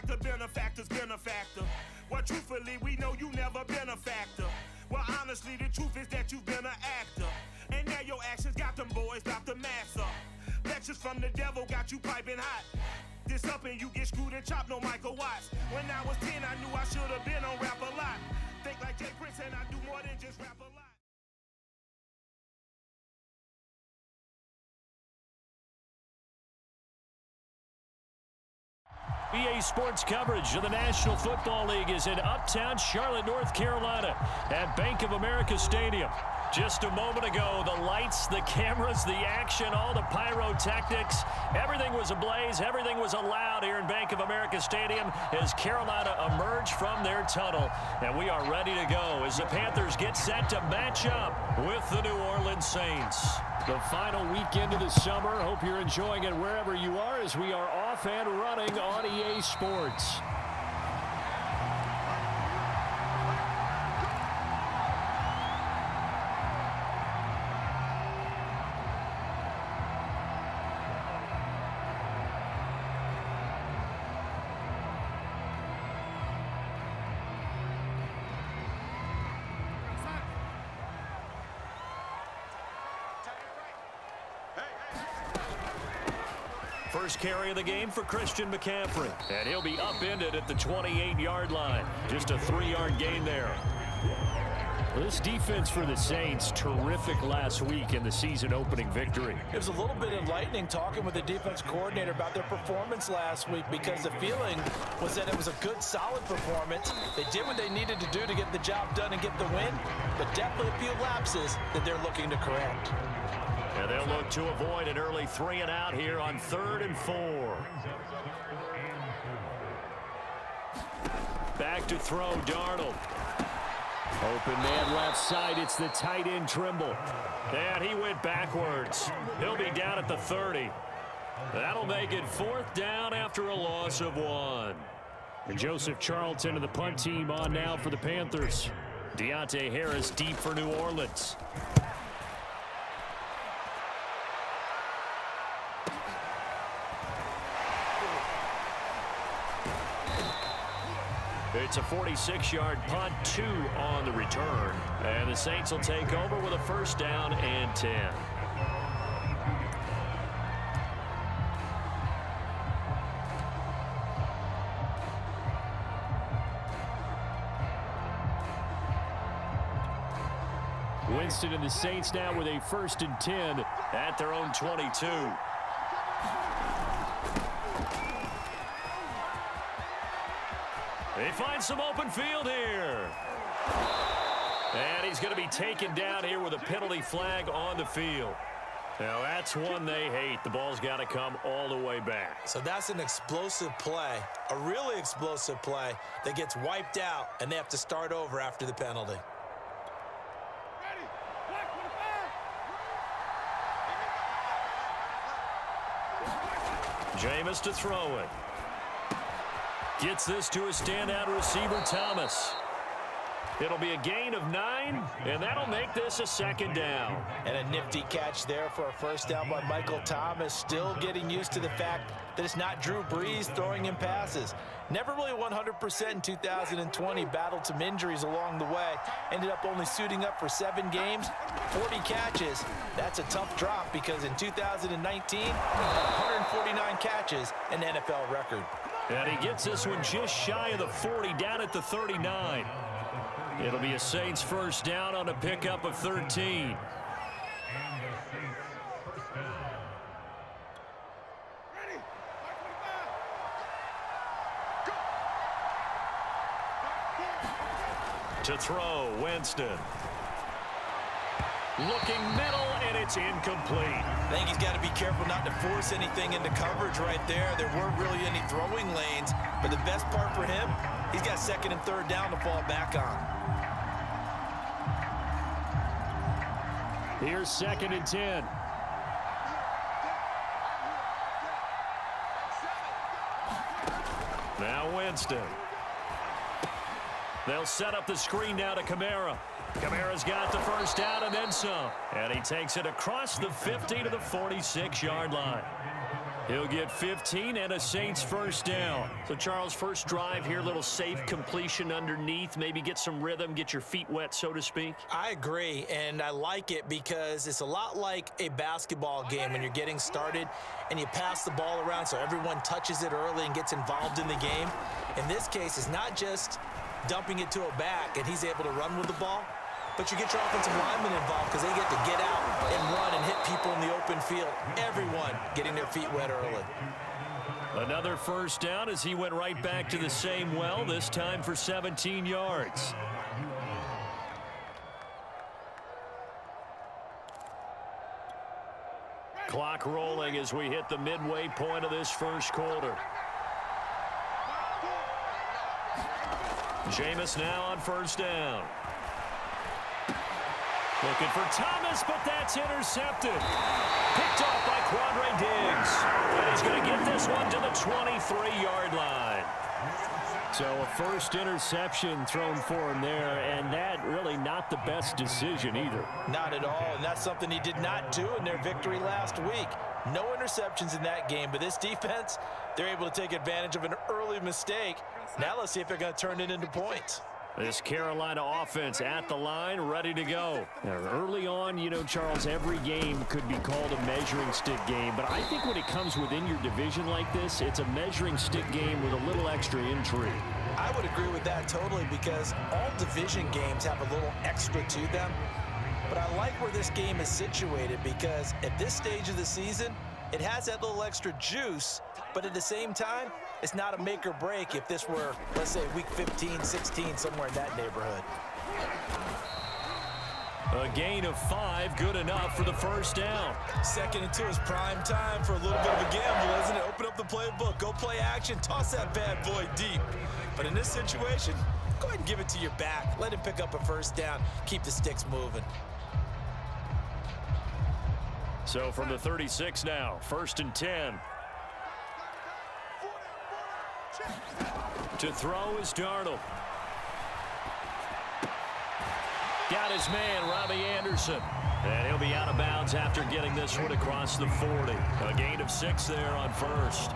like the benefactor's benefactor. Well, truthfully, we know you never been a factor. Well, honestly, the truth is that you've been an actor. And now your actions got them boys about to mass up. Lectures from the devil got you piping hot. This up and you get screwed and chopped, no Michael Watts. When I was 10, I knew I should have been on rap a lot. Think like Jay Prince and I do more than just rap a lot. EA Sports coverage of the National Football League is in uptown Charlotte, North Carolina at Bank of America Stadium. Just a moment ago, the lights, the cameras, the action, all the pyrotechnics, everything was ablaze, everything was allowed here in Bank of America Stadium as Carolina emerged from their tunnel. And we are ready to go as the Panthers get set to match up with the New Orleans Saints. The final weekend of the summer. Hope you're enjoying it wherever you are as we are off and running on EA Sports. First carry of the game for Christian McCaffrey. And he'll be upended at the 28-yard line. Just a 3-yard gain there. This defense for the Saints, terrific last week in the season-opening victory. It was a little bit enlightening talking with the defense coordinator about their performance last week because the feeling was that it was a good, solid performance. They did what they needed to do to get the job done and get the win, but definitely a few lapses that they're looking to correct. And they'll look to avoid an early 3-and-out here on 3rd and 4. Back to throw, Darnold. Open man left side, it's the tight end Trimble. And he went backwards. He'll be down at the 30. That'll make it 4th down after a loss of 1. And Joseph Charlton and the punt team on now for the Panthers. Deontay Harris deep for New Orleans. It's a 46-yard punt, 2 on the return. And the Saints will take over with a 1st down and 10. Winston and the Saints now with a 1st and 10 at their own 22. They find some open field here. And he's going to be taken down here with a penalty flag on the field. Now, that's one they hate. The ball's got to come all the way back. So that's an explosive play, a really explosive play that gets wiped out, and they have to start over after the penalty. Jameis to throw it. Gets this to a standout receiver, Thomas. It'll be a gain of 9, and that'll make this a 2nd down. And a nifty catch there for a 1st down by Michael Thomas. Still getting used to the fact that it's not Drew Brees throwing him passes. Never really 100% in 2020. Battled some injuries along the way. Ended up only suiting up for 7 games, 40 catches. That's a tough drop because in 2019, 149 catches, an NFL record. And he gets this one just shy of the 40, down at the 39. It'll be a Saints 1st down on a pickup of 13. To throw, Winston. Looking middle, and it's incomplete. I think he's got to be careful not to force anything into coverage right there. There weren't really any throwing lanes, but the best part for him, he's got 2nd and 3rd down to fall back on. Here's 2nd and 10. Now Winston. They'll set up the screen now to Kamara. Kamara's got the 1st down and then some. And he takes it across the 50 to the 46-yard line. He'll get 15 and a Saints first down. So, Charles, first drive here, little safe completion underneath. Maybe get some rhythm, get your feet wet, so to speak. I agree, and I like it because it's a lot like a basketball game when you're getting started and you pass the ball around so everyone touches it early and gets involved in the game. In this case, it's not just dumping it to a back and he's able to run with the ball, but you get your offensive linemen involved because they get to get out and run and hit people in the open field. Everyone getting their feet wet early. Another first down as he went right back to the same well, this time for 17 yards. Clock rolling as we hit the midway point of this first quarter. Jameis now on first down. Looking for Thomas, but that's intercepted. Picked off by Quandre Diggs. And he's going to get this one to the 23-yard line. So a first interception thrown for him there, and that really not the best decision either. Not at all, and that's something he did not do in their victory last week. No interceptions in that game, but this defense, they're able to take advantage of an early mistake. Now let's see if they're going to turn it into points. This Carolina offense at the line, ready to go. Now, early on, you know, Charles, every game could be called a measuring stick game, but I think when it comes within your division like this, it's a measuring stick game with a little extra intrigue. I would agree with that totally because all division games have a little extra to them, but I like where this game is situated because at this stage of the season, it has that little extra juice, but at the same time, it's not a make or break if this were, let's say, week 15, 16, somewhere in that neighborhood. A gain of 5, good enough for the first down. 2nd and 2 is prime time for a little bit of a gamble, isn't it? Open up the playbook, go play action, toss that bad boy deep. But in this situation, go ahead and give it to your back. Let him pick up a first down, keep the sticks moving. So from the 36 now, 1st and 10. To throw is Darnold. Got his man, Robbie Anderson. And he'll be out of bounds after getting this one across the 40. A gain of 6 there on first.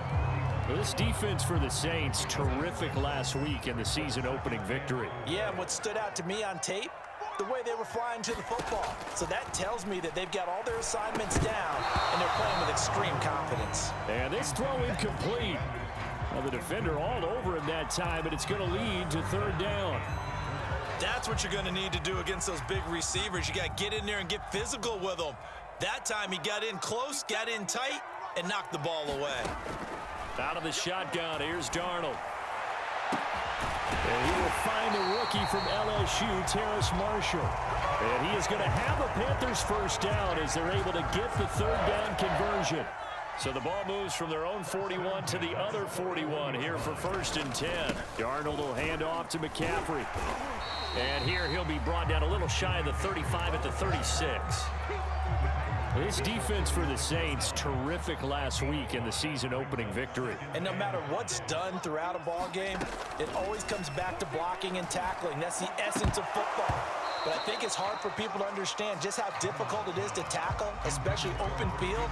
This defense for the Saints, terrific last week in the season-opening victory. Yeah, and what stood out to me on tape, the way they were flying to the football. So that tells me that they've got all their assignments down, and they're playing with extreme confidence. And this throw incomplete. Well, the defender all over him that time, but it's going to lead to 3rd down. That's what you're going to need to do against those big receivers. You got to get in there and get physical with them. That time he got in close, got in tight, and knocked the ball away. Out of the shotgun, here's Darnold. And he will find the rookie from LSU, Terrace Marshall. And he is going to have a Panthers first down as they're able to get the 3rd down conversion. So the ball moves from their own 41 to the other 41 here for 1st and 10. Darnold will hand off to McCaffrey. And here he'll be brought down a little shy of the 35 at the 36. This defense for the Saints, terrific last week in the season-opening victory. And no matter what's done throughout a ball game, it always comes back to blocking and tackling. That's the essence of football. But I think it's hard for people to understand just how difficult it is to tackle, especially open field.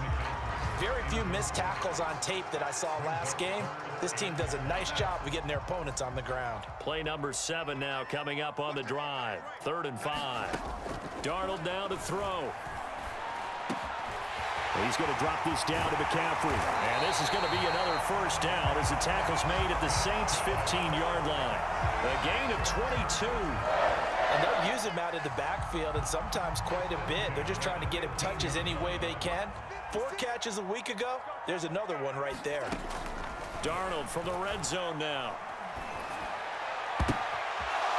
Very few missed tackles on tape that I saw last game. This team does a nice job of getting their opponents on the ground. Play number 7 now coming up on the drive. 3rd and 5. Darnold now to throw. He's going to drop this down to McCaffrey. And this is going to be another first down as the tackle's made at the Saints' 15-yard line. A gain of 22. And they'll use him out of the backfield, and sometimes quite a bit. They're just trying to get him touches any way they can. 4 catches a week ago. There's another one right there. Darnold from the red zone now.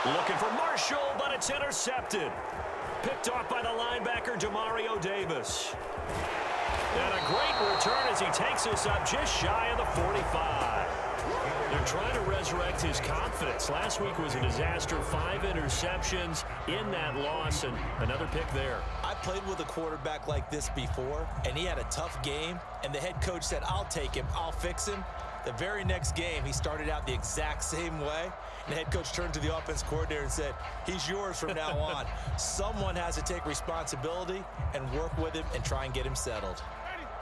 Looking for Marshall, but it's intercepted. Picked off by the linebacker, Demario Davis. And a great return as he takes us up just shy of the 45. They're trying to resurrect his confidence. Last week was a disaster. 5 interceptions in that loss, and another pick there. I played with a quarterback like this before, and he had a tough game, and the head coach said, I'll take him, I'll fix him. The very next game, he started out the exact same way, and the head coach turned to the offense coordinator and said, he's yours from now on. Someone has to take responsibility and work with him and try and get him settled.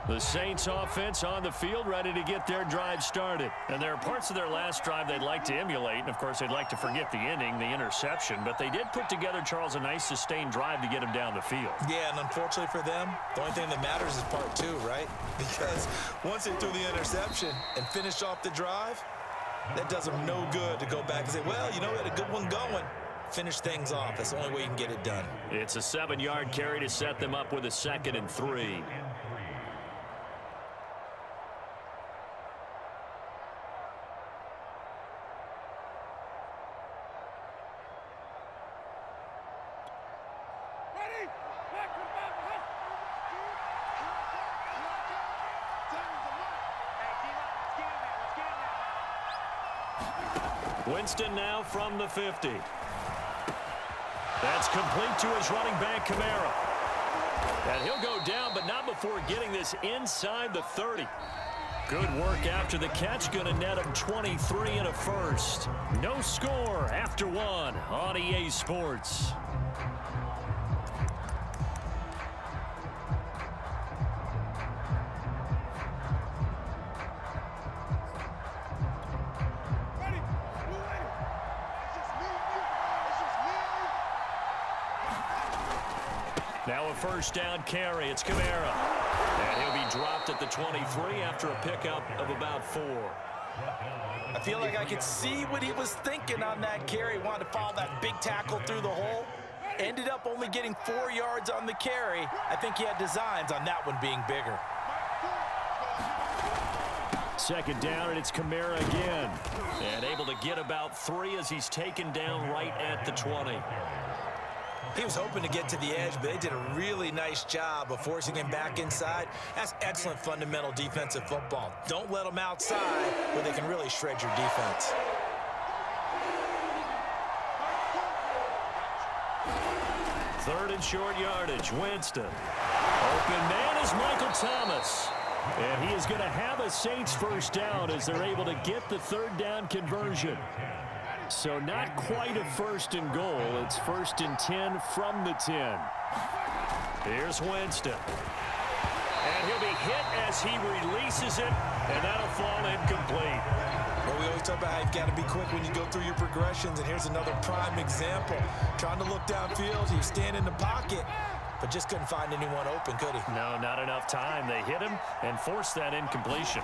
The Saints offense on the field, ready to get their drive started. And there are parts of their last drive they'd like to emulate. And, of course, they'd like to forget the ending, the interception. But they did put together, Charles, a nice sustained drive to get him down the field. Yeah, and unfortunately for them, the only thing that matters is part two, right? Because once they threw the interception and finished off the drive, that does them no good to go back and say, well, you know, we had a good one going. Finish things off. That's the only way you can get it done. It's a 7-yard carry to set them up with a 2nd and 3. Winston now from the 50. That's complete to his running back, Kamara. And he'll go down, but not before getting this inside the 30. Good work after the catch. Going to net him 23 and a first. No score after one on EA Sports. Now a first down carry. It's Kamara. And he'll be dropped at the 23 after a pickup of about 4. I feel like I could see what he was thinking on that carry. Wanted to follow that big tackle through the hole. Ended up only getting 4 yards on the carry. I think he had designs on that one being bigger. Second down, and it's Kamara again. And able to get about 3 as he's taken down right at the 20. He was hoping to get to the edge, but they did a really nice job of forcing him back inside. That's excellent fundamental defensive football. Don't let them outside where they can really shred your defense. Third and short yardage, Winston. Open man is Michael Thomas. And he is going to have a Saints first down as they're able to get the third down conversion. So not quite a first and goal. It's 1st and 10 from the 10. Here's Winston. And he'll be hit as he releases it, and that'll fall incomplete. Well, we always talk about how you've got to be quick when you go through your progressions, and here's another prime example. Trying to look downfield, he was standing in the pocket, but just couldn't find anyone open, could he? No, not enough time. They hit him and forced that incompletion.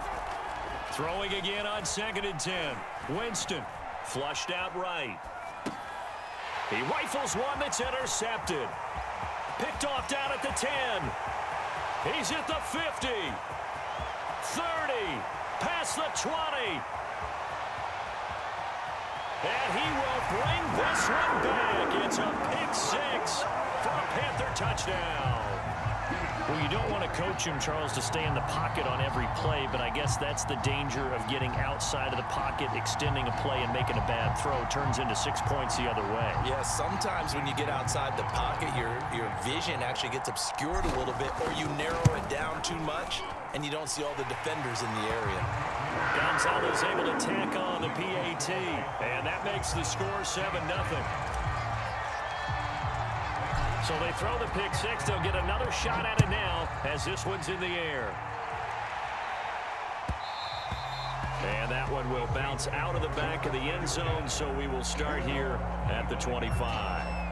Throwing again on 2nd and 10. Winston. Flushed out right. He rifles one that's intercepted. Picked off down at the 10. He's at the 50. 30. Past the 20. And he will bring this one back. It's a pick 6 for a Panther touchdown. Well, you don't want to coach him, Charles, to stay in the pocket on every play, but I guess that's the danger of getting outside of the pocket, extending a play, and making a bad throw. Turns into 6 points the other way. Yeah, sometimes when you get outside the pocket, your vision actually gets obscured a little bit, or you narrow it down too much, and you don't see all the defenders in the area. Gonzalez able to tack on the PAT, and that makes the score 7-0. So they throw the pick 6. They'll get another shot at it now as this one's in the air. And that one will bounce out of the back of the end zone, so we will start here at the 25.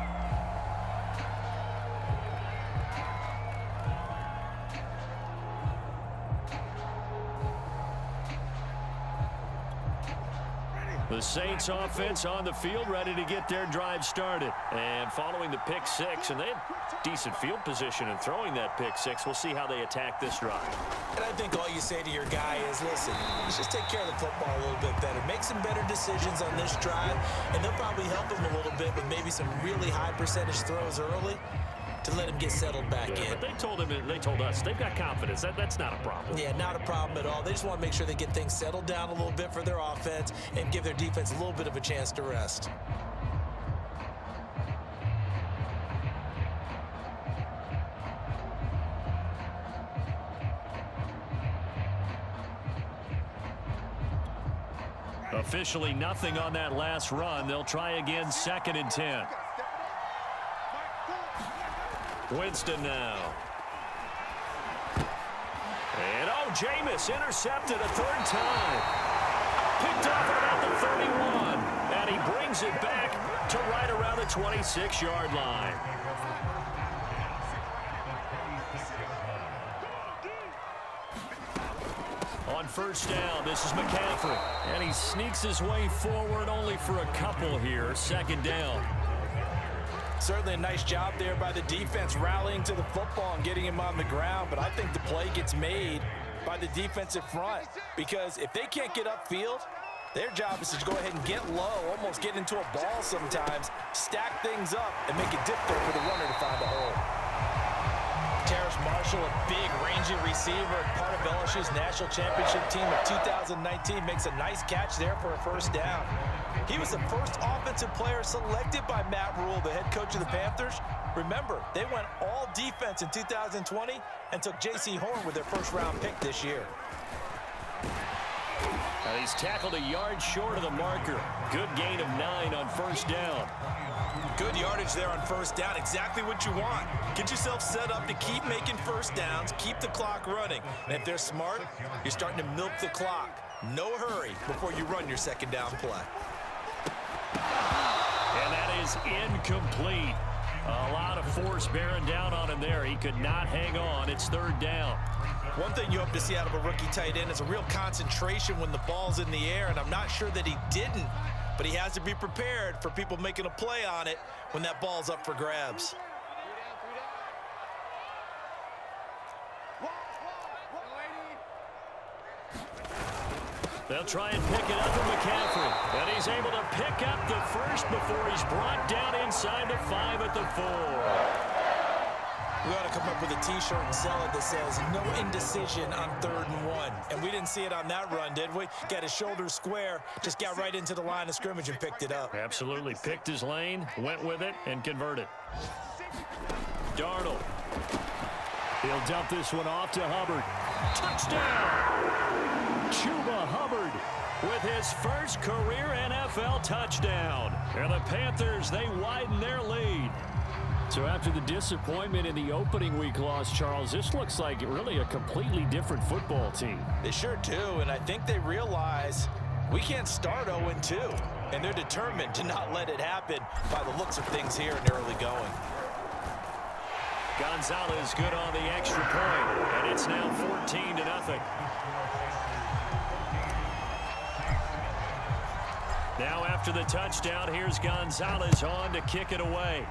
The Saints offense on the field, ready to get their drive started. And following the pick 6, and they had decent field position in throwing that pick 6. We'll see how they attack this drive. And I think all you say to your guy is, listen, let's just take care of the football a little bit better. Make some better decisions on this drive, and they'll probably help him a little bit with maybe some really high percentage throws early to let him get settled back in. But they told us they've got confidence. That's not a problem. Yeah, not a problem at all. They just want to make sure they get things settled down a little bit for their offense and give their defense a little bit of a chance to rest. Officially nothing on that last run. They'll try again, 2nd and 10. Winston now. Jameis intercepted a third time. Picked off at about the 31. And he brings it back to right around the 26-yard line. On first down, this is McCaffrey. And he sneaks his way forward only for a couple here. Second down. Certainly a nice job there by the defense rallying to the football and getting him on the ground. But I think the play gets made by the defensive front. Because if they can't get upfield, their job is to go ahead and get low, almost get into a ball sometimes, stack things up, and make it difficult for the runner to find a hole. Terrace Marshall, a big, rangy receiver, part of LSU's national championship team of 2019, makes a nice catch there for a first down. He was the first offensive player selected by Matt Rule, the head coach of the Panthers. Remember, they went all defense in 2020 and took J.C. Horn with their first-round pick this year. And he's tackled a yard short of the marker. Good gain of 9 on first down. Good yardage there on first down. Exactly what you want. Get yourself set up to keep making first downs, keep the clock running. And if they're smart, you're starting to milk the clock. No hurry before you run your second down play. And that is incomplete. A lot of force bearing down on him there. He could not hang on. It's third down. One thing you hope to see out of a rookie tight end is a real concentration when the ball's in the air, and I'm not sure that he didn't, but he has to be prepared for people making a play on it when that ball's up for grabs. They'll try and pick it up from Mccaffrey. And he's able to pick up the first before he's brought down inside the 5 at the 4. We ought to come up with a T-shirt and sell it that says, no indecision on 3rd and 1. And we didn't see it on that run, did we? Got his shoulders square, just got right into the line of scrimmage and picked it up. Absolutely. Picked his lane, went with it, and converted. Darnold. He'll dump this one off to Hubbard. Touchdown! Chuba Hubbard with his first career NFL touchdown. And the Panthers, they widen their lead. So after the disappointment in the opening week loss, Charles, this looks like really a completely different football team. They sure do, and I think they realize we can't start 0-2, and they're determined to not let it happen by the looks of things here in the early going. Gonzalez good on the extra point, and it's now 14-0. Now after the touchdown, here's Gonzalez on to kick it away.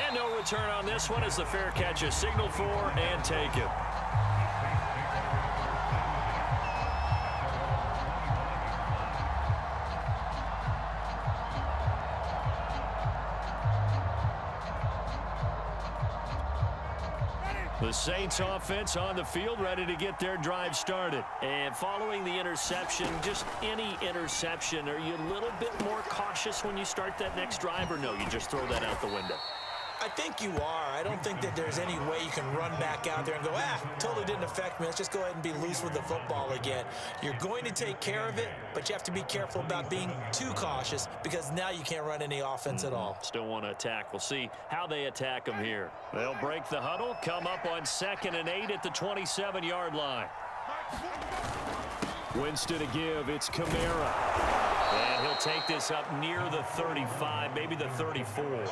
And no return on this one as the fair catch is signaled for and taken. The Saints offense on the field ready to get their drive started. And following the interception, just any interception, are you a little bit more cautious when you start that next drive, or no, you just throw that out the window? I think you are. I don't think that there's any way you can run back out there and go, totally didn't affect me. Let's just go ahead and be loose with the football again. You're going to take care of it, but you have to be careful about being too cautious because now you can't run any offense at all. Still want to attack. We'll see how they attack them here. They'll break the huddle, come up on 2nd and 8 at the 27-yard line. Winston to give. It's Kamara. And he'll take this up near the 35, maybe the 34.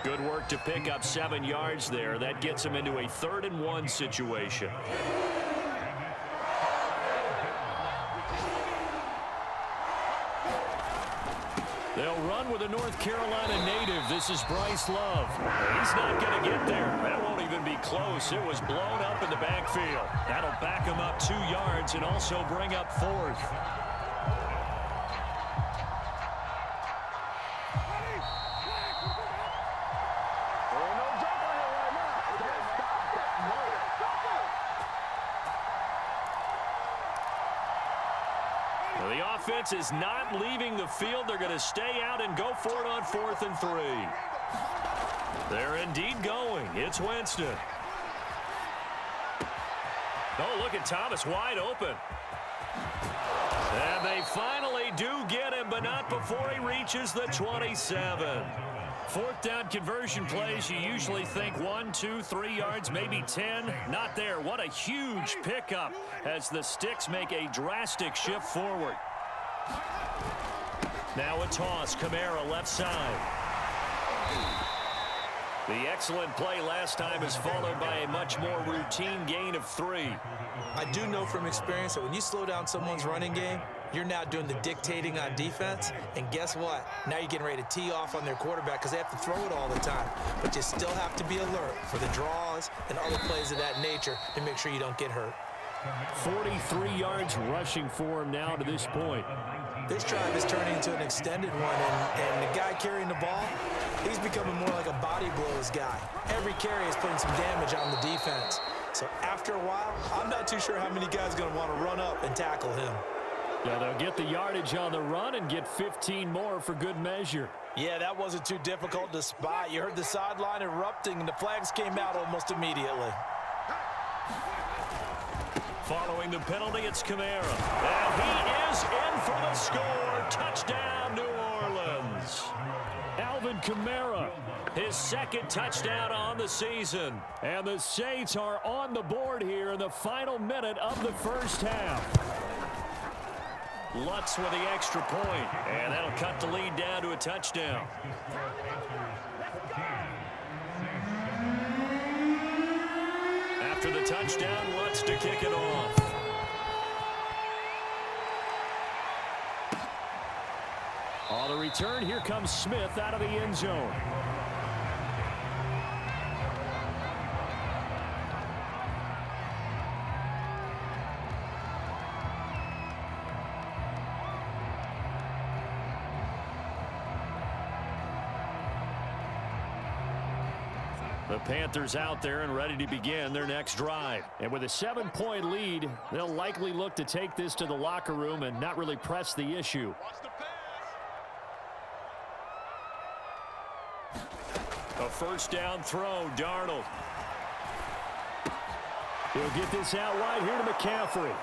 Good work to pick up 7 yards there. That gets him into a 3rd and 1 situation. They'll run with a North Carolina native. This is Bryce Love. He's not going to get there. That won't even be close. It was blown up in the backfield. That'll back him up 2 yards and also bring up 4th. The offense is not leaving the field. They're going to stay out and go for it on 4th and 3. They're indeed going. It's Winston. Oh, look at Thomas wide open. And they finally do get him, but not before he reaches the 27. Fourth down conversion plays, you usually think 1, 2, 3 yards, maybe 10. Not there. What a huge pickup as the Sticks make a drastic shift forward. Now a toss. Kamara left side. The excellent play last time is followed by a much more routine gain of 3. I do know from experience that when you slow down someone's running game, you're now doing the dictating on defense, and guess what? Now you're getting ready to tee off on their quarterback because they have to throw it all the time. But you still have to be alert for the draws and other plays of that nature to make sure you don't get hurt. 43 yards rushing for him now to this point. This drive is turning into an extended one, and the guy carrying the ball, he's becoming more like a body blows guy. Every carry is putting some damage on the defense. So after a while, I'm not too sure how many guys are going to want to run up and tackle him. Yeah, they'll get the yardage on the run and get 15 more for good measure. Yeah, that wasn't too difficult to spot. You heard the sideline erupting, and the flags came out almost immediately. Following the penalty, it's Kamara. And he is in for the score. Touchdown, New Orleans. Alvin Kamara, his second touchdown on the season. And the Saints are on the board here in the final minute of the first half. Lutz with the extra point, and that'll cut the lead down to a touchdown. After the touchdown, Lutz to kick it off. On the return, here comes Smith out of the end zone. The Panthers out there and ready to begin their next drive. And with a 7-point lead, they'll likely look to take this to the locker room and not really press the issue. A first down throw, Darnold. He'll get this out wide here to McCaffrey.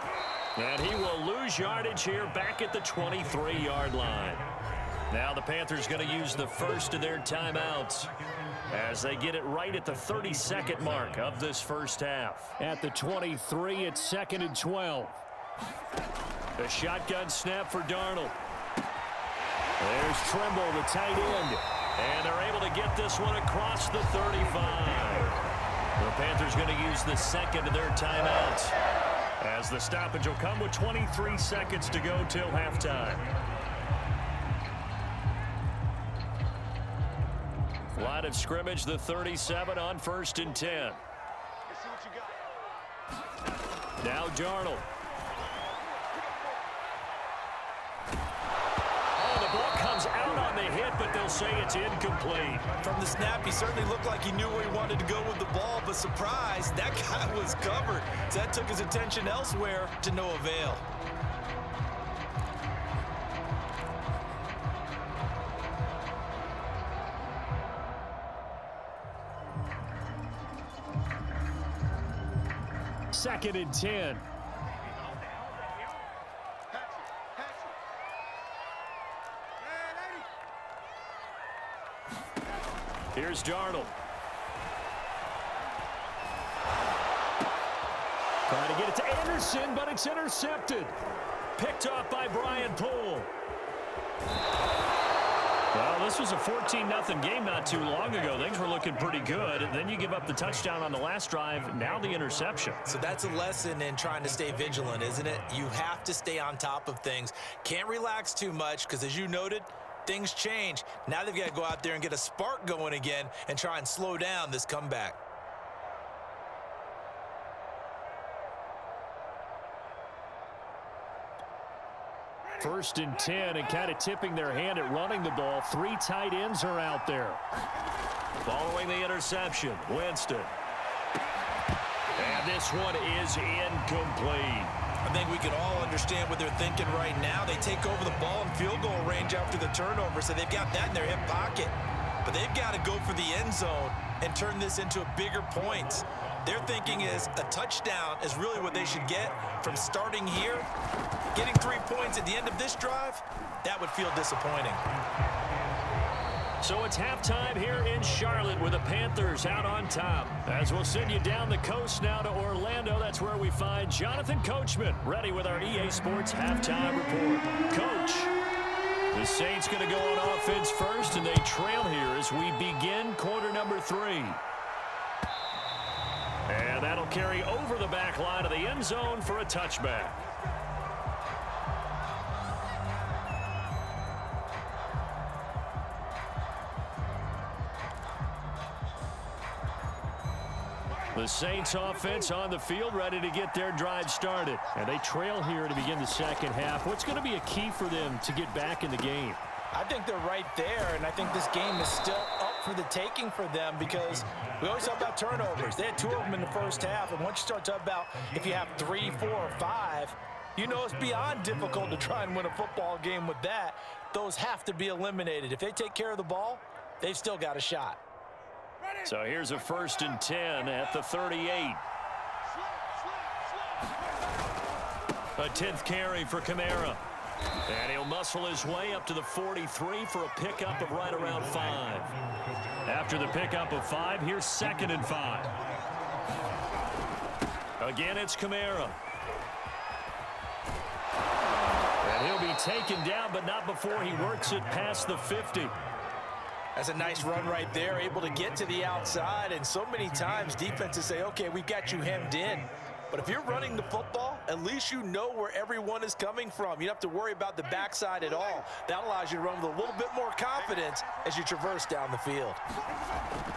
And he will lose yardage here back at the 23-yard line. Now the Panthers going to use the first of their timeouts as they get it right at the 32nd mark of this first half. At the 23, it's 2nd and 12. A shotgun snap for Darnold. There's Trimble, the tight end. And they're able to get this one across the 35. The Panthers going to use the second of their timeouts as the stoppage will come with 23 seconds to go till halftime. Line of scrimmage, the 37 on 1st and 10. Now Darnold. Oh, the ball comes out on the hit, but they'll say it's incomplete. From the snap, he certainly looked like he knew where he wanted to go with the ball, but surprise, that guy was covered. So that took his attention elsewhere to no avail. Second and 10. Here's Darnold. Trying to get it to Anderson, but it's intercepted. Picked off by Brian Poole. Well, this was a 14-0 game not too long ago. Things were looking pretty good. And then you give up the touchdown on the last drive. Now the interception. So that's a lesson in trying to stay vigilant, isn't it? You have to stay on top of things. Can't relax too much because, as you noted, things change. Now they've got to go out there and get a spark going again and try and slow down this comeback. First and 10, and kind of tipping their hand at running the ball. 3 tight ends are out there. Following the interception, Winston. And this one is incomplete. I think we can all understand what they're thinking right now. They take over the ball in field goal range after the turnover, so they've got that in their hip pocket. But they've got to go for the end zone and turn this into a bigger point. Their thinking is a touchdown is really what they should get from starting here. Getting 3 points at the end of this drive, that would feel disappointing. So it's halftime here in Charlotte with the Panthers out on top. As we'll send you down the coast now to Orlando, that's where we find Jonathan Coachman ready with our EA Sports halftime report. Coach, the Saints going to go on offense first, and they trail here as we begin quarter number 3. And that'll carry over the back line of the end zone for a touchback. The Saints offense on the field ready to get their drive started. And they trail here to begin the second half. What's going to be a key for them to get back in the game? I think they're right there, and I think this game is still up for the taking for them because we always talk about turnovers. They had 2 of them in the first half, and once you start talking about if you have 3, 4, or 5, you know it's beyond difficult to try and win a football game with that. Those have to be eliminated. If they take care of the ball, they've still got a shot. So here's a 1st and 10 at the 38. A 10th carry for Kamara. And he'll muscle his way up to the 43 for a pickup of right around 5. After the pickup of 5, here's 2nd and 5. Again, it's Kamara. And he'll be taken down, but not before he works it past the 50. That's a nice run right there, able to get to the outside. And so many times defenses say, okay, we've got you hemmed in. But if you're running the football, at least you know where everyone is coming from. You don't have to worry about the backside at all. That allows you to run with a little bit more confidence as you traverse down the field.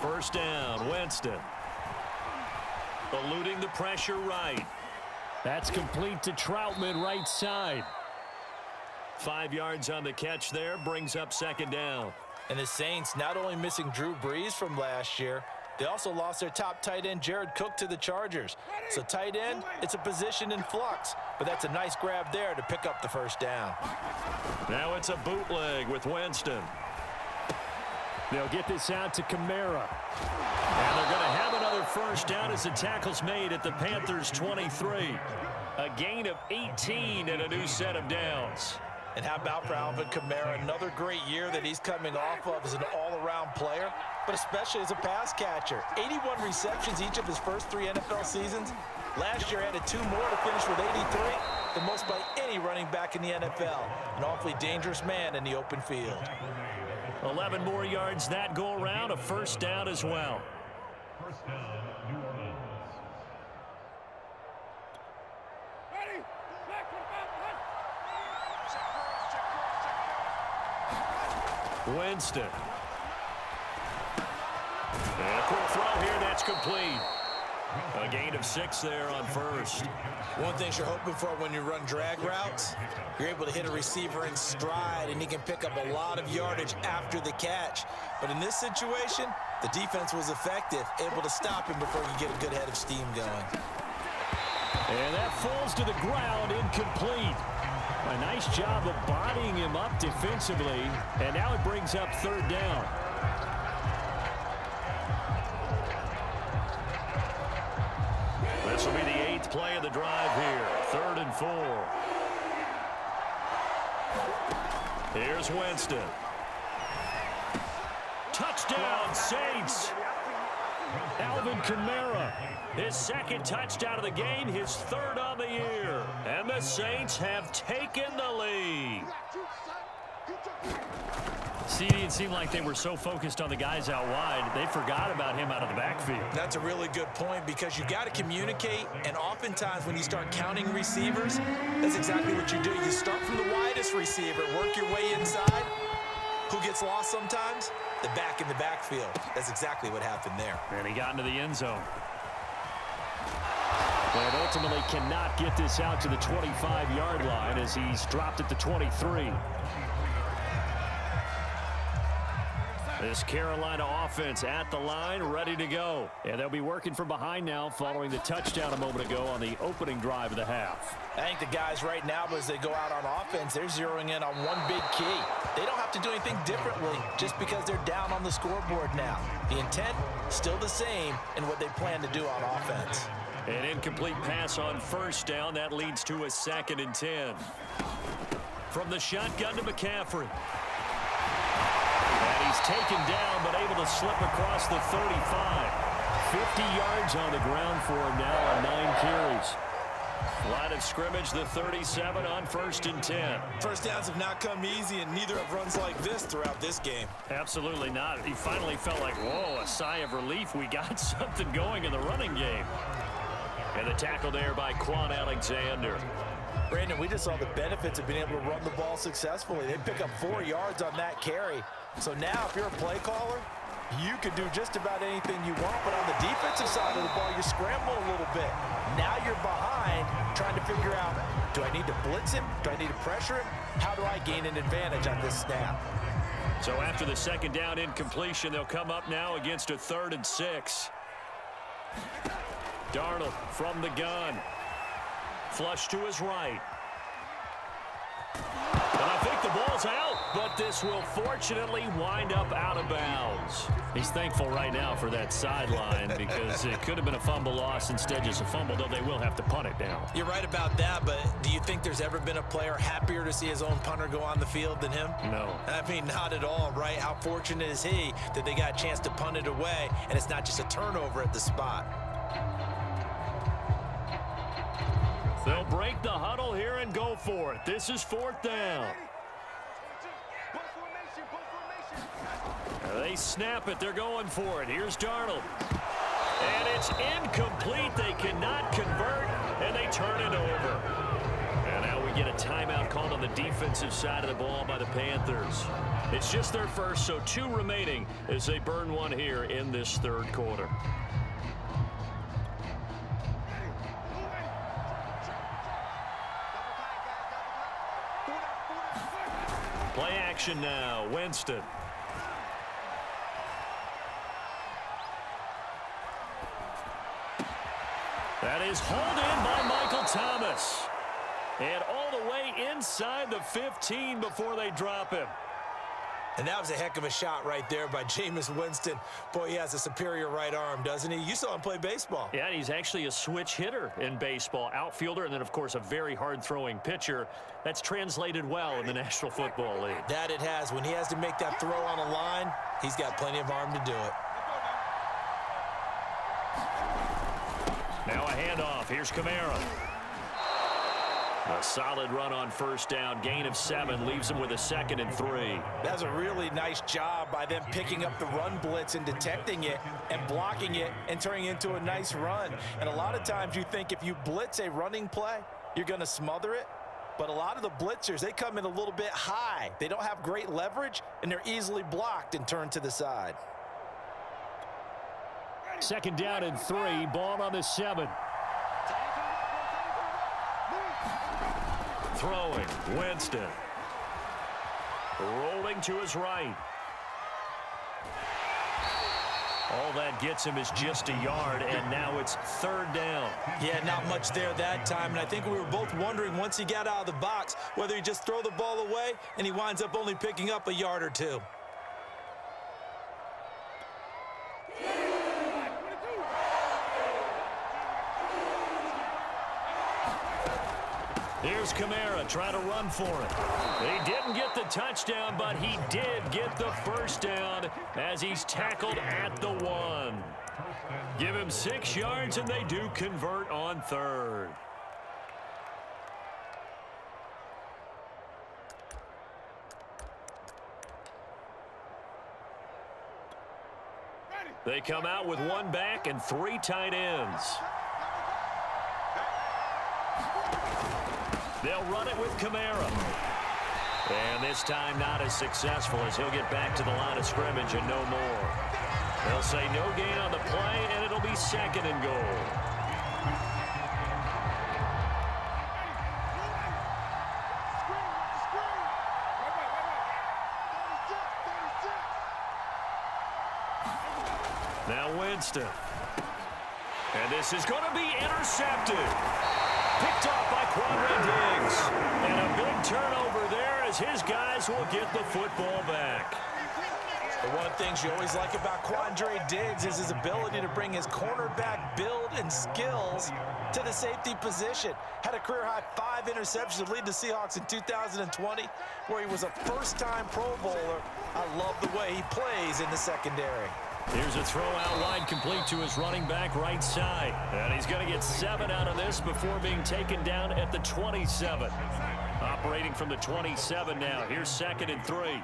1st down, Winston. Eluding the pressure right. That's complete to Troutman right side. 5 yards on the catch there, brings up 2nd down. And the Saints not only missing Drew Brees from last year, they also lost their top tight end, Jared Cook, to the Chargers. So tight end, it's a position in flux. But that's a nice grab there to pick up the 1st down. Now it's a bootleg with Winston. They'll get this out to Kamara. And they're going to have another 1st down as the tackle's made at the Panthers' 23. A gain of 18 and a new set of downs. And how about for Alvin Kamara? Another great year that he's coming off of as an all-around player, but especially as a pass catcher. 81 receptions each of his first 3 NFL seasons. Last year added 2 more to finish with 83, the most by any running back in the NFL. An awfully dangerous man in the open field. 11 more yards that go around, a 1st down as well. 1st down, New Orleans. Winston. And a quick throw here, that's complete. A gain of 6 there on 1st. One thing you're hoping for when you run drag routes, you're able to hit a receiver in stride, and he can pick up a lot of yardage after the catch. But in this situation, the defense was effective, able to stop him before he could get a good head of steam going. And that falls to the ground, incomplete. A nice job of bodying him up defensively, and now it brings up 3rd down. This will be the 8th play of the drive here, 3rd and 4. Here's Winston. Touchdown, Saints. Alvin Kamara, his 2nd touchdown of the game, his 3rd on the year. And the Saints have taken the lead. See, it didn't seem like they were so focused on the guys out wide, they forgot about him out of the backfield. That's a really good point because you got to communicate, and oftentimes when you start counting receivers, that's exactly what you do. You start from the widest receiver, work your way inside. Who gets lost sometimes? The back in the backfield. That's exactly what happened there. And he got into the end zone. But ultimately cannot get this out to the 25-yard line as he's dropped at the 23. This Carolina offense at the line, ready to go. And they'll be working from behind now following the touchdown a moment ago on the opening drive of the half. I think the guys right now, as they go out on offense, they're zeroing in on one big key. They don't have to do anything differently just because they're down on the scoreboard now. The intent, still the same in what they plan to do on offense. An incomplete pass on 1st down. That leads to a 2nd and 10. From the shotgun to McCaffrey. And He's taken down, but able to slip across the 35. 50 yards on the ground for him now on 9 carries. Line of scrimmage, the 37 on 1st and 10. First downs have not come easy, and neither have runs like this throughout this game. Absolutely not. He finally felt like, whoa, a sigh of relief. We got something going in the running game. And the tackle there by Quan Alexander. Brandon, we just saw the benefits of being able to run the ball successfully. They pick up 4 yards on that carry. So now if you're a play caller, you can do just about anything you want, but on the defensive side of the ball, you scramble a little bit. Now you're behind, trying to figure out, do I need to blitz him? Do I need to pressure him? How do I gain an advantage on this snap? So after the 2nd down incompletion, they'll come up now against a 3rd and 6. Darnold from the gun. Flush to his right. And I think the ball's out, but this will fortunately wind up out of bounds. He's thankful right now for that sideline because it could have been a fumble loss, instead just a fumble, though they will have to punt it now. You're right about that, but do you think there's ever been a player happier to see his own punter go on the field than him? No. I mean, not at all, right? How fortunate is he that they got a chance to punt it away, and it's not just a turnover at the spot. They'll break the huddle here and go for it. This is 4th down. They snap it. They're going for it. Here's Darnold. And it's incomplete. They cannot convert, and they turn it over. And now we get a timeout called on the defensive side of the ball by the Panthers. It's just their first, so 2 remaining as they burn one here in this 3rd quarter. Play action now. Winston. That is hauled in by Michael Thomas. And all the way inside the 15 before they drop him. And that was a heck of a shot right there by Jameis Winston. Boy, he has a superior right arm, doesn't he? You saw him play baseball. Yeah, he's actually a switch hitter in baseball. Outfielder, and then, of course, a very hard-throwing pitcher. That's translated well in the National Football League. That it has. When he has to make that throw on a line, he's got plenty of arm to do it. Now a handoff. Here's Kamara. A solid run on 1st down. Gain of 7 leaves him with a 2nd and 3. That's a really nice job by them picking up the run blitz and detecting it and blocking it and turning it into a nice run. And a lot of times you think if you blitz a running play, you're going to smother it. But a lot of the blitzers, they come in a little bit high. They don't have great leverage, and they're easily blocked and turned to the side. 2nd down and 3. Ball on the 7. Throwing. Winston. Rolling to his right. All that gets him is just a yard, and now it's 3rd down. Yeah, not much there that time, and I think we were both wondering once he got out of the box whether he just throw the ball away and he winds up only picking up a yard or 2. Here's Kamara trying to run for it. He didn't get the touchdown, but he did get the 1st down as he's tackled at the 1. Give him 6 yards, and they do convert on 3rd. They come out with 1 back and 3 tight ends. They'll run it with Kamara. And this time not as successful as he'll get back to the line of scrimmage and no more. They'll say no gain on the play, and it'll be 2nd and goal. Now Winston. And this is going to be intercepted. Picked off by Quadra Diggs. And a big turnover there as his guys will get the football back. But one of the things you always like about Quandre Diggs is his ability to bring his cornerback build and skills to the safety position. Had a career-high 5 interceptions to lead the Seahawks in 2020, where he was a first-time Pro Bowler. I love the way he plays in the secondary. Here's a throw out wide, complete to his running back right side. And he's going to get 7 out of this before being taken down at the 27. Operating from the 27 now. Here's 2nd and 3.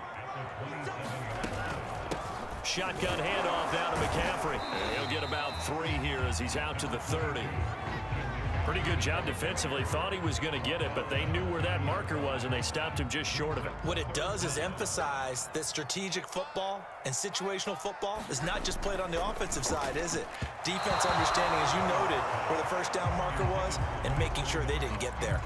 Shotgun handoff down to McCaffrey. And he'll get about 3 here as he's out to the 30. Pretty good job defensively. Thought he was going to get it, but they knew where that marker was, and they stopped him just short of it. What it does is emphasize that strategic football and situational football is not just played on the offensive side, is it? Defense understanding, as you noted, where the first down marker was and making sure they didn't get there.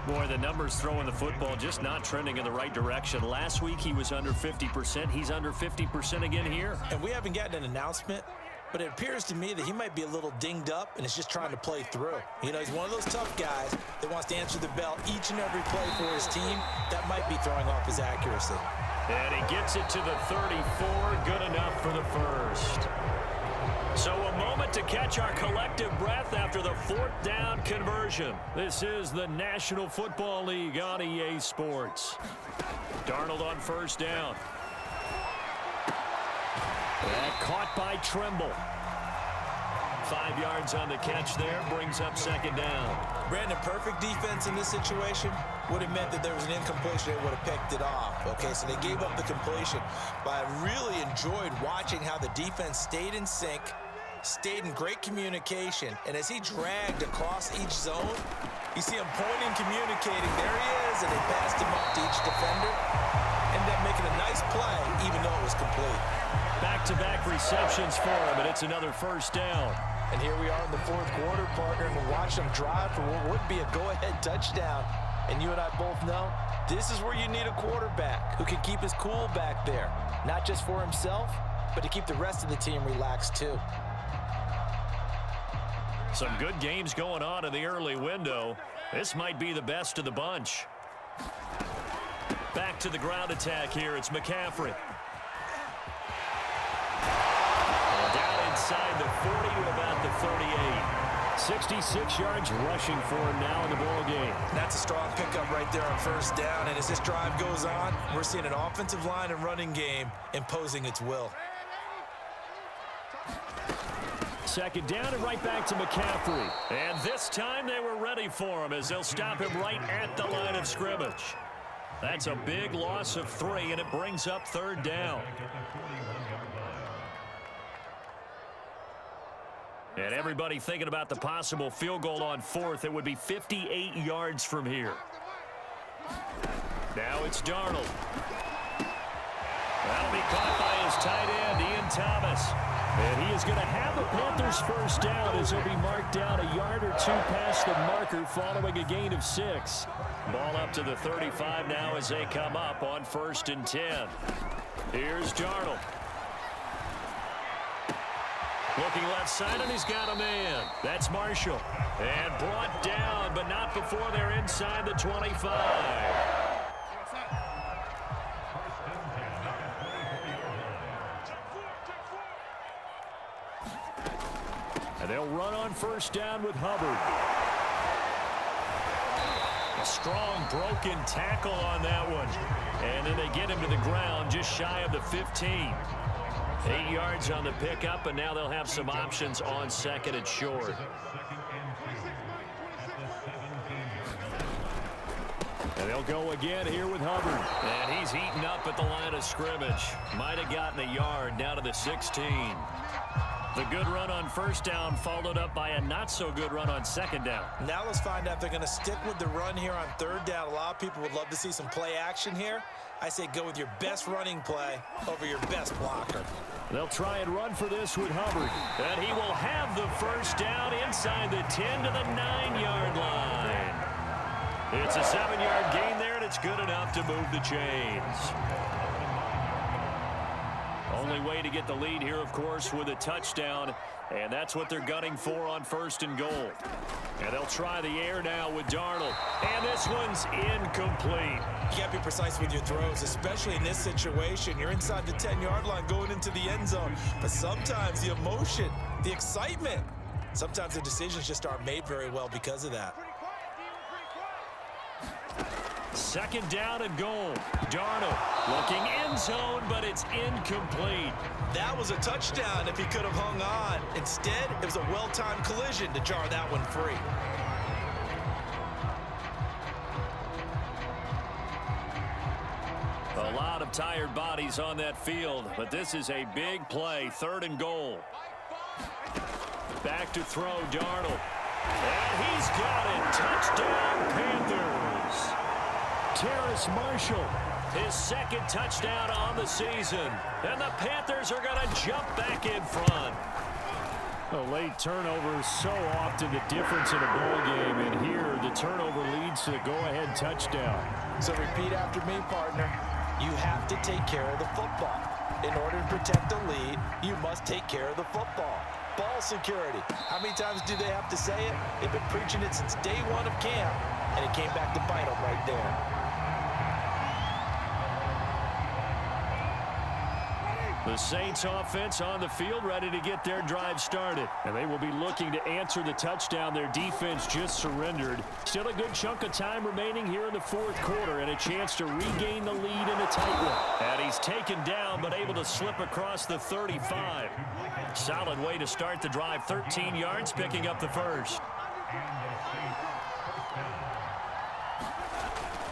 Boy, the numbers throwing the football just not trending in the right direction. Last week he was under 50%. He's under 50% again here. And we haven't gotten an announcement, but it appears to me that he might be a little dinged up and is just trying to play through. You know, he's one of those tough guys that wants to answer the bell each and every play for his team. That might be throwing off his accuracy. And he gets it to the 34. Good enough for the first. So a moment to catch our collective breath after the 4th down conversion. This is the National Football League on EA Sports. Darnold on 1st down. And caught by Trimble. 5 yards on the catch there, brings up 2nd down. Brandon, perfect defense in this situation would have meant that there was an incompletion. They would have picked it off. Okay, so they gave up the completion. But I really enjoyed watching how the defense stayed in sync, stayed in great communication, and as he dragged across each zone, you see him pointing, communicating. There he is, and they passed him up to each defender. Ended up making a nice play, even though it was complete. Back-to-back receptions for him, and it's another 1st down. And here we are in the 4th quarter, partner, and we'll watch them drive for what would be a go-ahead touchdown. And you and I both know this is where you need a quarterback who can keep his cool back there, not just for himself, but to keep the rest of the team relaxed too. Some good games going on in the early window. This might be the best of the bunch. Back to the ground attack here. It's McCaffrey. And down inside the 40 to about the 38. 66 yards rushing for him now in the ball game. That's a strong pickup right there on 1st down. And as this drive goes on, we're seeing an offensive line and running game imposing its will. 2nd down and right back to McCaffrey. And this time they were ready for him as they'll stop him right at the line of scrimmage. That's a big loss of 3, and it brings up 3rd down. And everybody thinking about the possible field goal on 4th. It would be 58 yards from here. Now it's Darnold. That'll be caught by his tight end, Ian Thomas. And he is going to have the Panthers' 1st down as he'll be marked down a yard or 2 past the marker following a gain of 6. Ball up to the 35 now as they come up on 1st and 10. Here's Darnold. Looking left side, and he's got a man. That's Marshall. And brought down, but not before they're inside the 25. And they'll run on 1st down with Hubbard. A strong broken tackle on that one. And then they get him to the ground just shy of the 15. 8 yards on the pickup, and now they'll have some options on 2nd and short. And they'll go again here with Hubbard. And he's heating up at the line of scrimmage. Might have gotten a yard down to the 16. The good run on 1st down followed up by a not-so-good run on 2nd down. Now let's find out if they're going to stick with the run here on 3rd down. A lot of people would love to see some play action here. I say go with your best running play over your best blocker. They'll try and run for this with Hubbard. And he will have the 1st down inside the 10 to the 9-yard line. It's a 7-yard gain there, and it's good enough to move the chains. Only way to get the lead here, of course, with a touchdown, and that's what they're gunning for on 1st and goal. And they'll try the air now with Darnold, and this one's incomplete. You can't be precise with your throws, especially in this situation. You're inside the 10-yard line going into the end zone, but sometimes the emotion, the excitement, sometimes the decisions just aren't made very well because of that. 2nd down and goal. Darnold looking end zone, but it's incomplete. That was a touchdown if he could have hung on. Instead, it was a well-timed collision to jar that one free. A lot of tired bodies on that field, but this is a big play. 3rd and goal. Back to throw, Darnold. And he's got it. Touchdown, Panthers. Terrace Marshall, his 2nd touchdown on the season. And the Panthers are going to jump back in front. A late turnover is so often the difference in a ball game. And here, the turnover leads to the go-ahead touchdown. So repeat after me, partner. You have to take care of the football. In order to protect the lead, you must take care of the football. Ball security. How many times do they have to say it? They've been preaching it since day 1 of camp, and it came back to bite them right there. The Saints offense on the field ready to get their drive started. And they will be looking to answer the touchdown their defense just surrendered. Still a good chunk of time remaining here in the 4th quarter and a chance to regain the lead in a tight one. And he's taken down but able to slip across the 35. Solid way to start the drive. 13 yards, picking up the 1st.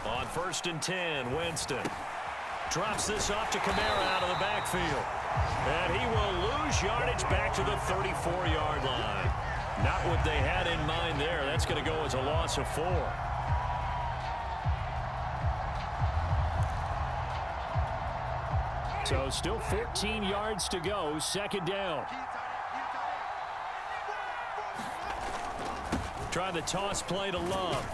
On 1st and 10, Winston. Drops this off to Kamara out of the backfield. And he will lose yardage back to the 34-yard line. Not what they had in mind there. That's going to go as a loss of 4. So still 14 yards to go. 2nd down. Try the toss play to Love.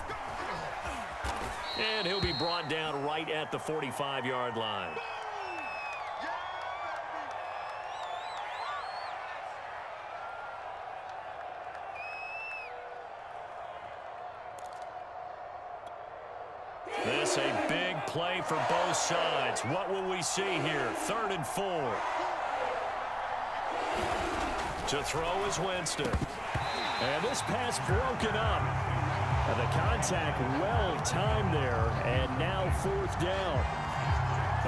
And he'll be brought down right at the 45-yard line. This a big play for both sides. What will we see here? 3rd and 4. To throw is Winston. And this pass broken up. And the contact well timed there, and now 4th down.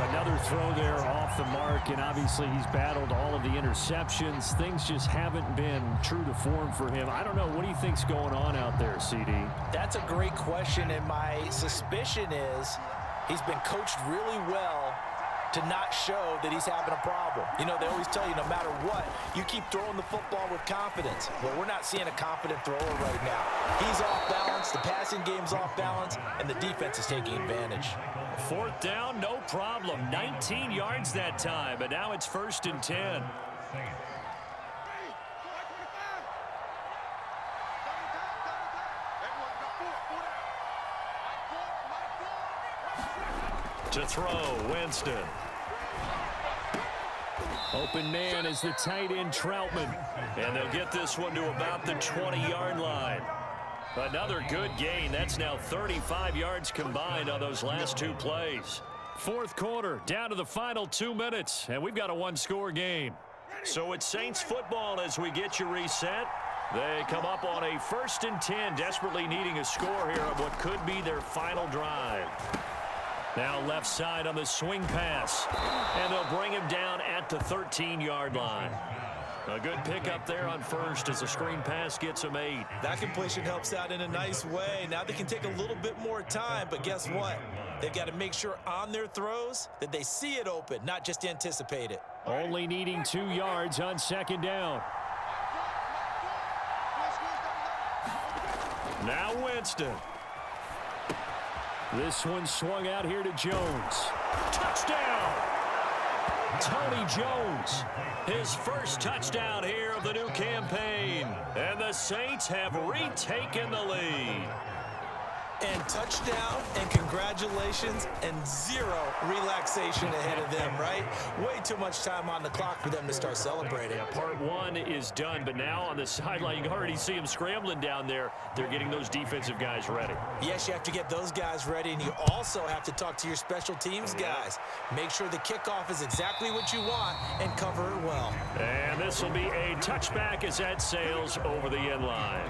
Another throw there off the mark, and obviously he's battled all of the interceptions. Things just haven't been true to form for him. I don't know. What do you think's going on out there, CD? That's a great question, and my suspicion is he's been coached really well to not show that he's having a problem. You know, they always tell you no matter what, you keep throwing the football with confidence. Well, we're not seeing a confident thrower right now. He's off balance, the passing game's off balance, and the defense is taking advantage. 4th down, no problem. 19 yards that time, but now it's 1st and 10. To throw, Winston. Open man is the tight end, Troutman. And they'll get this one to about the 20-yard line. Another good gain. That's now 35 yards combined on those last 2 plays. 4th quarter, down to the final 2 minutes, and we've got a 1-score game. So it's Saints football as we get you reset. They come up on a 1st and 10, desperately needing a score here on what could be their final drive. Now left side on the swing pass, and they'll bring him down at the 13-yard line. A good pickup there on 1st as the screen pass gets him 8. That completion helps out in a nice way. Now they can take a little bit more time, but guess what? They've got to make sure on their throws that they see it open, not just anticipate it. Only needing 2 yards on 2nd down. Now Winston. This one swung out here to Jones. Touchdown! Tony Jones, his first touchdown here of the new campaign. And the Saints have retaken the lead. And touchdown and congratulations and zero relaxation ahead of them, right? Way too much time on the clock for them to start celebrating. Yeah, part one is done, but now on the sideline, you can already see them scrambling down there. They're getting those defensive guys ready. Yes, you have to get those guys ready, and you also have to talk to your special teams guys. Make sure the kickoff is exactly what you want and cover it well. And this will be a touchback as that sails over the end line.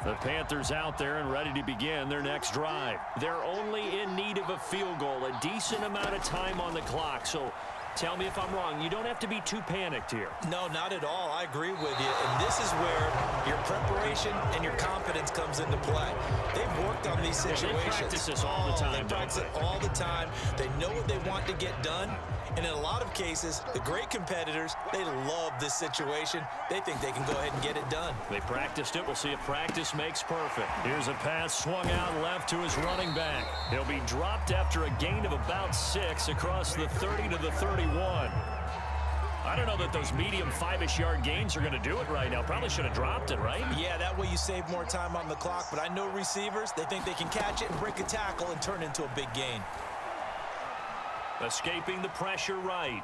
The Panthers out there and ready to begin their next drive. They're only in need of a field goal, a decent amount of time on the clock. So tell me if I'm wrong. You don't have to be too panicked here. No, not at all. I agree with you. And this is where your preparation and your confidence comes into play. They've worked on these situations. They practice this all the time. They practice it all the time. They know what they want to get done. And in a lot of cases, the great competitors, they love this situation. They think they can go ahead and get it done. They practiced it. We'll see if practice makes perfect. Here's a pass swung out left to his running back. He'll be dropped after a gain of about 6 across the 30 to the 31. I don't know that those medium 5-ish yard gains are going to do it right now. Probably should have dropped it, right? Yeah, that way you save more time on the clock. But I know receivers, they think they can catch it and break a tackle and turn it into a big gain. Escaping the pressure right.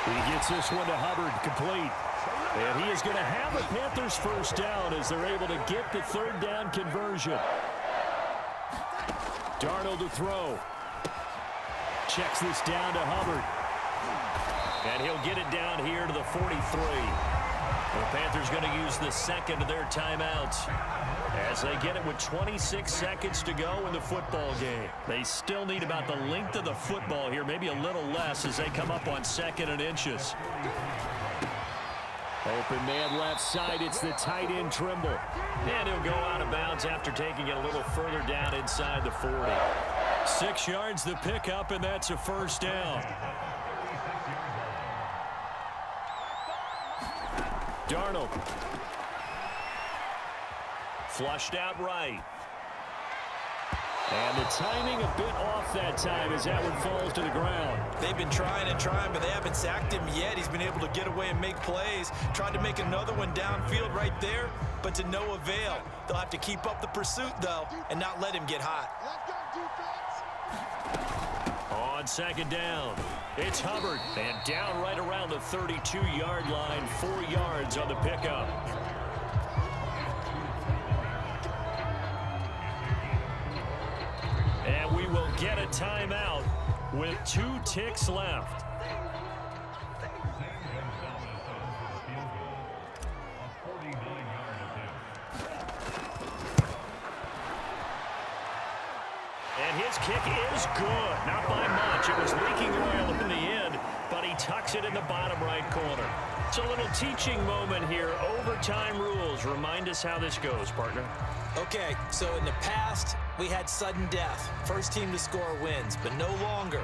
He gets this one to Hubbard, complete. And he is going to have the Panthers first down as they're able to get the third down conversion. Darnold to throw. Checks this down to Hubbard. And he'll get it down here to the 43. The Panthers going to use the second of their timeouts as they get it with 26 seconds to go in the football game. They still need about the length of the football here, maybe a little less as they come up on 2nd and inches. Open man left side. It's the tight end Trimble. And he'll go out of bounds after taking it a little further down inside the 40. 6 yards the pickup, and that's a first down. Darnold. Flushed out right. And the timing a bit off that time as that one falls to the ground. They've been trying and trying, but they haven't sacked him yet. He's been able to get away and make plays. Tried to make another one downfield right there, but to no avail. They'll have to keep up the pursuit, though, and not let him get hot. On 2nd down, it's Hubbard. And down right around the 32-yard line, 4 yards on the pickup. And we will get a timeout with 2 ticks left. And his kick is good. Not by much. It was leaking oil in the end, but he tucks it in the bottom right corner. It's a little teaching moment here. Overtime rules. Remind us how this goes, partner. Okay, so in the past, we had sudden death. First team to score wins, but no longer.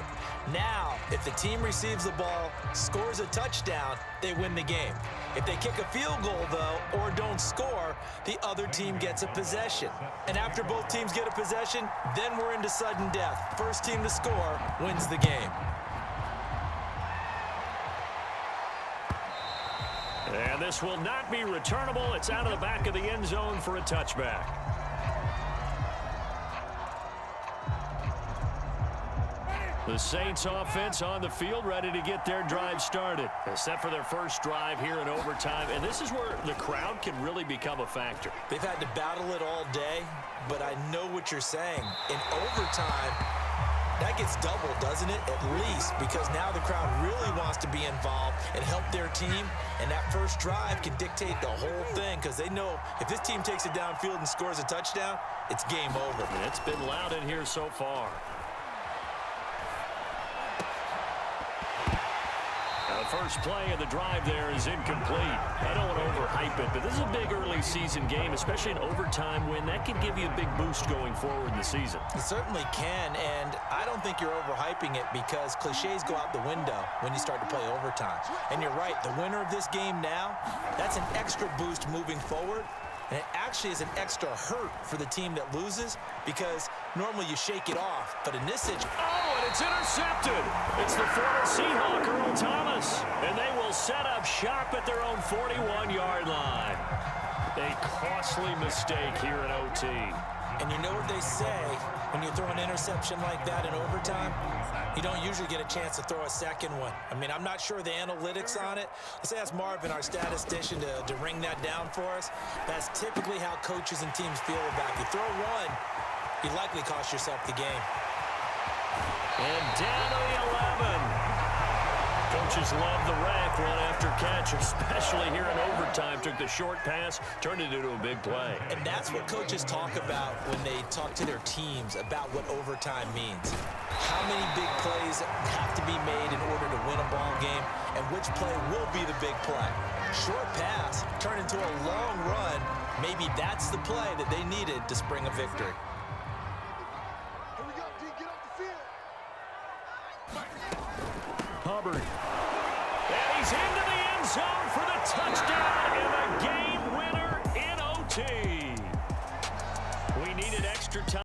Now, if the team receives the ball, scores a touchdown, they win the game. If they kick a field goal, though, or don't score, the other team gets a possession. And after both teams get a possession, then we're into sudden death. First team to score wins the game. And this will not be returnable. It's out of the back of the end zone for a touchback. The Saints offense on the field, ready to get their drive started. Set for their first drive here in overtime. And this is where the crowd can really become a factor. They've had to battle it all day, but I know what you're saying. In overtime, that gets doubled, doesn't it? At least, because now the crowd really wants to be involved and help their team. And that first drive can dictate the whole thing because they know if this team takes it downfield and scores a touchdown, it's game over. And it's been loud in here so far. The first play of the drive there is incomplete. I don't want to overhype it, but this is a big early season game, especially an overtime win. That can give you a big boost going forward in the season. It certainly can, and I don't think you're overhyping it because cliches go out the window when you start to play overtime. And you're right, the winner of this game now, that's an extra boost moving forward. And it actually is an extra hurt for the team that loses because normally you shake it off. But in this situation... Oh, and it's intercepted. It's the former Seahawk, Earl Thomas. And they will set up shop at their own 41-yard line. A costly mistake here in OT. And you know what they say, when you throw an interception like that in overtime, you don't usually get a chance to throw a second one. I mean, I'm not sure the analytics on it. Let's ask Marvin, our statistician, to ring that down for us. That's typically how coaches and teams feel about it. You throw one, you likely cost yourself the game. And down to the 11. Coaches love the rack run after catch, especially here in overtime. Took the short pass, turned it into a big play. And that's what coaches talk about when they talk to their teams about what overtime means. How many big plays have to be made in order to win a ball game, and which play will be the big play. Short pass turned into a long run. Maybe that's the play that they needed to spring a victory. Hubbard. And he's into the end zone for the touchdown, and the game